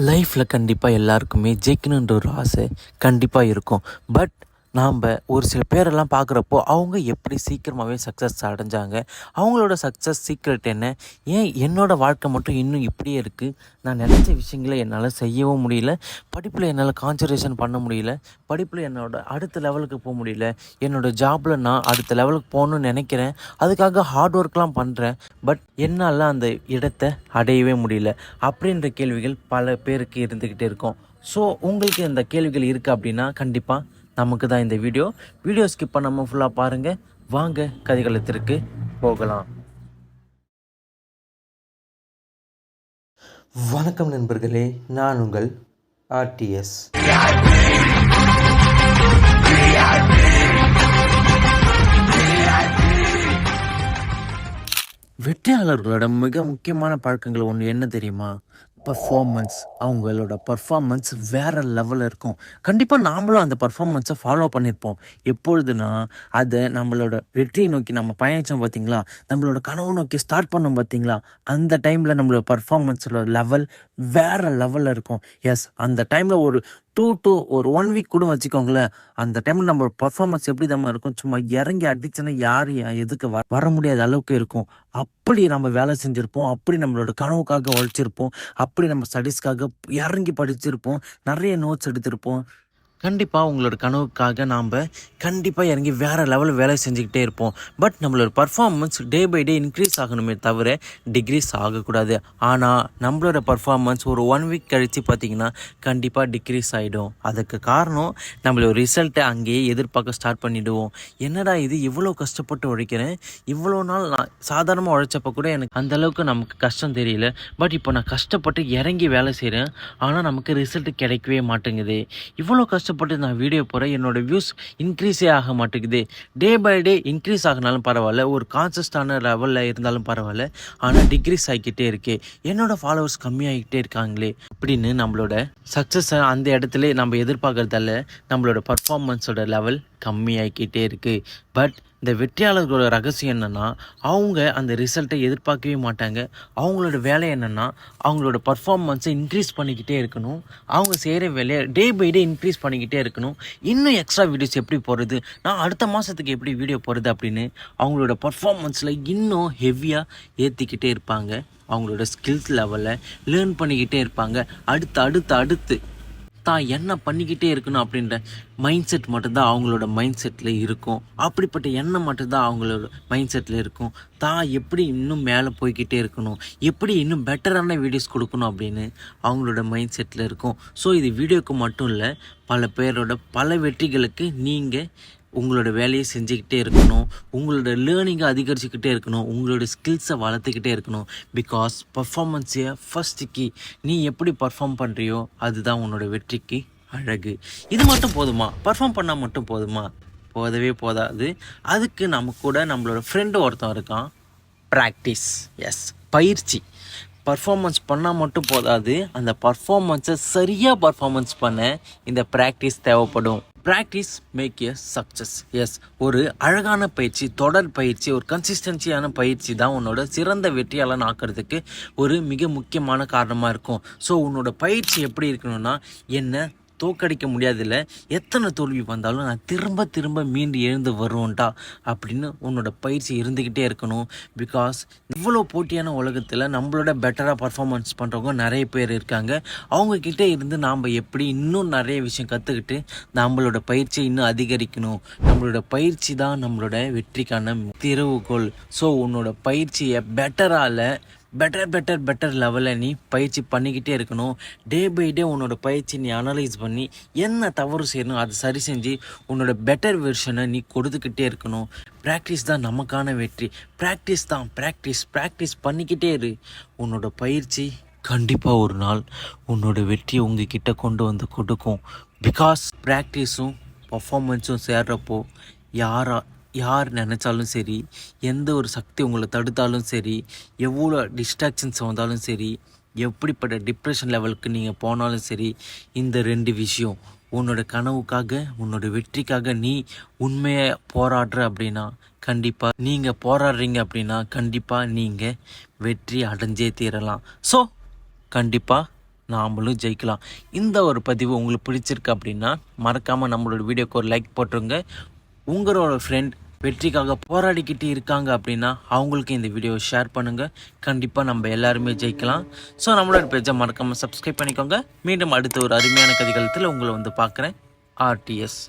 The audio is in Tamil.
லைஃப்பில் கண்டிப்பாக எல்லாருக்குமே ஜெயிக்கணுன்ற ஒரு ஆசை கண்டிப்பாக இருக்கும். பட் நாம் ஒரு சில பேரெல்லாம் பார்க்குறப்போ அவங்க எப்படி சீக்கிரமாகவே சக்ஸஸ் அடைஞ்சாங்க, அவங்களோட சக்ஸஸ் சீக்ரெட் என்ன, ஏன் என்னோடய வாழ்க்கை மட்டும் இன்னும் இப்படியே இருக்குது, நான் நினச்ச விஷயங்களை என்னால் செய்யவும் முடியல, படிப்பில் என்னால் கான்சன்ட்ரேஷன் பண்ண முடியல, படிப்பில் அடுத்த லெவலுக்கு போக முடியல, என்னோடய ஜாபில் நான் அடுத்த லெவலுக்கு போகணுன்னு நினைக்கிறேன், அதுக்காக ஹார்ட் ஒர்க்லாம் பண்ணுறேன், பட் என்னால் அந்த இடத்தை அடையவே முடியல அப்படின்ற கேள்விகள் பல பேருக்கு இருந்துக்கிட்டே இருக்கும். ஸோ உங்களுக்கு இந்த கேள்விகள் இருக்குது அப்படின்னா கண்டிப்பாக நமக்கு தான் இந்த வீடியோ ஸ்கிப் பண்ணாமல் ஃபுல்லாக பாருங்கள். வாங்க கதைகளத்திற்கு போகலாம். வணக்கம் நண்பர்களே, நான் உங்கள் ஆர்டிஎஸ். வெற்றியாளர்களோட மிக முக்கியமான பழக்கங்கள் ஒன்று என்ன தெரியுமா? பர்ஃபார்மன்ஸ். அவங்களோட பர்ஃபார்மன்ஸ் வேறு லெவலில் இருக்கும். கண்டிப்பாக நாமளும் அந்த பர்ஃபார்மன்ஸை ஃபாலோ பண்ணியிருப்போம். எப்பொழுதுனா அதை நம்மளோட வெற்றியை நோக்கி நம்ம பயணித்தோம் பார்த்தீங்களா, நம்மளோட கனவு நோக்கி ஸ்டார்ட் பண்ணோம் பார்த்தீங்களா, அந்த டைமில் நம்மளோட பர்ஃபார்மன்ஸோட லெவல் வேறு லெவலில் இருக்கும். எஸ், அந்த டைமில் ஒரு 1 வீக் கூட வச்சுக்கோங்களேன், அந்த டைமில் நம்ம பர்ஃபார்மன்ஸ் எப்படி தான் இருக்கும், சும்மா இறங்கி அடிச்சுன்னா யார் எதுக்கு வர முடியாத அளவுக்கு இருக்கும். அப்படி நம்ம வேலை செஞ்சுருப்போம், அப்படி நம்மளோட கனவுக்காக உழைச்சிருப்போம், அப்படி நம்ம ஸ்டடீஸ்க்காக இறங்கி படிச்சிருப்போம், நிறைய நோட்ஸ் எடுத்திருப்போம். கண்டிப்பாக உங்களோட கனவுக்காக நாம் கண்டிப்பாக இறங்கி வேறு லெவலில் வேலை செஞ்சுக்கிட்டே இருப்போம். பட் நம்மளோட performance day by day increase ஆகணுமே தவிர டிக்ரீஸ் ஆகக்கூடாது. ஆனால் நம்மளோட பர்ஃபார்மன்ஸ் ஒரு 1 வீக் கழித்து பார்த்திங்கன்னா கண்டிப்பாக டிக்ரீஸ் ஆகிடும். அதுக்கு காரணம் நம்மளோட ரிசல்ட்டை அங்கேயே எதிர்பார்க்க ஸ்டார்ட் பண்ணிவிடுவோம். என்னடா இது, இவ்வளோ கஷ்டப்பட்டு உழைக்கிறேன், இவ்வளோ நாள் நான் சாதாரணமாக உழைச்சப்போ கூட எனக்கு அந்தளவுக்கு நமக்கு கஷ்டம் தெரியல, பட் இப்போ நான் கஷ்டப்பட்டு இறங்கி வேலை செய்கிறேன், ஆனால் நமக்கு ரிசல்ட்டு கிடைக்கவே மாட்டேங்குது. இவ்வளோ கஷ்டப்பட்டு நான் வீடியோ போகிறேன், என்னோடய வியூஸ் இன்க்ரீஸே ஆக மாட்டேங்குது. டே பை டே இன்க்ரீஸ் ஆகினாலும் பரவாயில்ல, ஒரு கான்சியஸ்டான லெவலில் இருந்தாலும் பரவாயில்ல, ஆனால் டிக்ரீஸ் ஆகிக்கிட்டே இருக்கு, என்னோடய ஃபாலோவர்ஸ் கம்மியாகிக்கிட்டே இருக்காங்களே அப்படின்னு நம்மளோட சக்ஸஸை அந்த இடத்துல நம்ம எதிர்பார்க்கறதால நம்மளோட பர்ஃபார்மன்ஸோட லெவல் கம்மியாகிக்கிட்டே இருக்குது. பட் இந்த வெற்றியாளர்களோட ரகசியம் என்னென்னா, அவங்க அந்த ரிசல்ட்டை எதிர்பார்க்கவே மாட்டாங்க. அவங்களோட வேலை என்னென்னா அவங்களோட பர்ஃபார்மன்ஸை இன்க்ரீஸ் பண்ணிக்கிட்டே இருக்கணும், அவங்க செய்கிற வேலையை டே பை டே இன்க்ரீஸ் பண்ணிக்கிட்டே இருக்கணும். இன்னும் எக்ஸ்ட்ரா வீடியோஸ் எப்படி போடுறது, நான் அடுத்த மாதத்துக்கு எப்படி வீடியோ போடுறது அப்படின்னு அவங்களோட பர்ஃபார்மன்ஸில் இன்னும் ஹெவியாக ஏற்றிக்கிட்டே இருப்பாங்க. அவங்களோட ஸ்கில்ஸ் லெவலில் லேர்ன் பண்ணிக்கிட்டே இருப்பாங்க. அடுத்து தான் என்ன பண்ணிக்கிட்டே இருக்கணும் அப்படின்ற மைண்ட் செட் மட்டும்தான் அவங்களோட மைண்ட் செட்டில் இருக்கும். அப்படிப்பட்ட எண்ணம் மட்டும்தான் அவங்களோட மைண்ட் செட்டில் இருக்கும். தான் எப்படி இன்னும் மேலே போய்கிட்டே இருக்கணும், எப்படி இன்னும் பெட்டரான வீடியோஸ் கொடுக்கணும் அப்படின்னு அவங்களோட மைண்ட் செட்டில் இருக்கும். ஸோ இது வீடியோக்கு மட்டும் இல்லை, பல பேரோட பல வெற்றிகளுக்கு நீங்கள் உங்களோட வேலையை செஞ்சுக்கிட்டே இருக்கணும், உங்களோட லேர்னிங்கை அதிகரிச்சுக்கிட்டே இருக்கணும், உங்களோட ஸ்கில்ஸை வளர்த்துக்கிட்டே இருக்கணும். பிகாஸ் பர்ஃபார்மன்ஸை ஃபஸ்ட்டு கீ. நீ எப்படி பர்ஃபார்ம் பண்ணுறியோ அதுதான் உன்னோட வெற்றிக்கு அழகு. இது மட்டும் போதுமா? பர்ஃபார்ம் பண்ணால் மட்டும் போதுமா? போதவே போதாது. அதுக்கு நம்ம கூட நம்மளோட ஃப்ரெண்டு ஒருத்தன் இருக்கான், ப்ராக்டிஸ். எஸ், பயிற்சி. பர்ஃபார்மன்ஸ் பண்ணால் மட்டும் போதாது, அந்த பர்ஃபார்மன்ஸை சரியாக பர்ஃபார்மன்ஸ் பண்ண இந்த ப்ராக்டிஸ் தேவைப்படும். Practice make a success. Yes, ஒரு அழகான பயிற்சி, தொடர் பயிற்சி, ஒரு கன்சிஸ்டன்சியான பயிற்சி தான் உன்னோட சிறந்த வெற்றியாளன் ஆக்கிறதுக்கு ஒரு மிக முக்கியமான காரணமாக இருக்கும். ஸோ உன்னோட பயிற்சி எப்படி இருக்கணும்னா, என்ன தோக்கடிக்க முடியாதில்ல, எத்தனை தோல்வி வந்தாலும் நான் திரும்ப மீண்டு எழுந்து வருவோன்டா அப்படின்னு உன்னோட பயிற்சி இருந்துக்கிட்டே இருக்கணும். பிகாஸ் இவ்வளோ போட்டியான உலகத்தில் நம்மளோட பெட்டராக பர்ஃபார்மன்ஸ் பண்ணுறவங்க நிறைய பேர் இருக்காங்க. அவங்கக்கிட்ட இருந்து நாம் எப்படி இன்னும் நிறைய விஷயம் கற்றுக்கிட்டு நம்மளோட பயிற்சியை இன்னும் அதிகரிக்கணும். நம்மளோட பயிற்சி தான் நம்மளோட வெற்றிக்கான திறவுகோல். ஸோ உன்னோட பயிற்சியை பெட்டர் லெவலில் நீ பயிற்சி பண்ணிக்கிட்டே இருக்கணும். டே பை டே உன்னோட பயிற்சி நீ அனலைஸ் பண்ணி என்ன தவறு செய்யணும் அதை சரி செஞ்சு உன்னோட பெட்டர் வெர்ஷனை நீ கொடுத்துக்கிட்டே இருக்கணும். ப்ராக்டிஸ் தான் நமக்கான வெற்றி. ப்ராக்டிஸ் பண்ணிக்கிட்டே இரு. உன்னோட பயிற்சி கண்டிப்பாக ஒரு நாள் உன்னோட வெற்றியை உங்ககிட்ட கொண்டு வந்து கொடுக்கும். பிகாஸ் ப்ராக்டிஸும் பர்ஃபார்மன்ஸும் சேர்றப்போ யார் நினச்சாலும் சரி, எந்த ஒரு சக்தி உங்களை தடுத்தாலும் சரி, எவ்வளோ டிஸ்ட்ராக்ஷன்ஸ் வந்தாலும் சரி, எப்படிப்பட்ட டிப்ரெஷன் லெவலுக்கு நீங்கள் போனாலும் சரி, இந்த 2 விஷயம் உன்னோட கனவுக்காக, உன்னோட வெற்றிக்காக நீ உண்மையாக போராடுற அப்படின்னா கண்டிப்பாக நீங்கள் போராடுறீங்க அப்படின்னா கண்டிப்பாக நீங்கள் வெற்றி அடைஞ்சே தீரலாம். ஸோ கண்டிப்பாக நாமளும் ஜெயிக்கலாம். இந்த ஒரு பதிவு உங்களுக்கு பிடிச்சிருக்கு அப்படின்னா மறக்காமல் நம்மளோட வீடியோக்கு ஒரு லைக் போட்டுருங்க. உங்களோட ஃப்ரெண்ட் வெற்றிக்காக போராடிக்கிட்டு இருக்காங்க அப்படின்னா அவங்களுக்கு இந்த வீடியோவை ஷேர் பண்ணுங்கள். கண்டிப்பாக நம்ம எல்லாருமே ஜெயிக்கலாம். ஸோ நம்மளோட பேஜை மறக்காமல் சப்ஸ்கிரைப் பண்ணிக்கோங்க. மீண்டும் அடுத்த ஒரு அருமையான கதைகளத்தில் உங்களை வந்து பார்க்குறேன். ஆர்டிஎஸ்.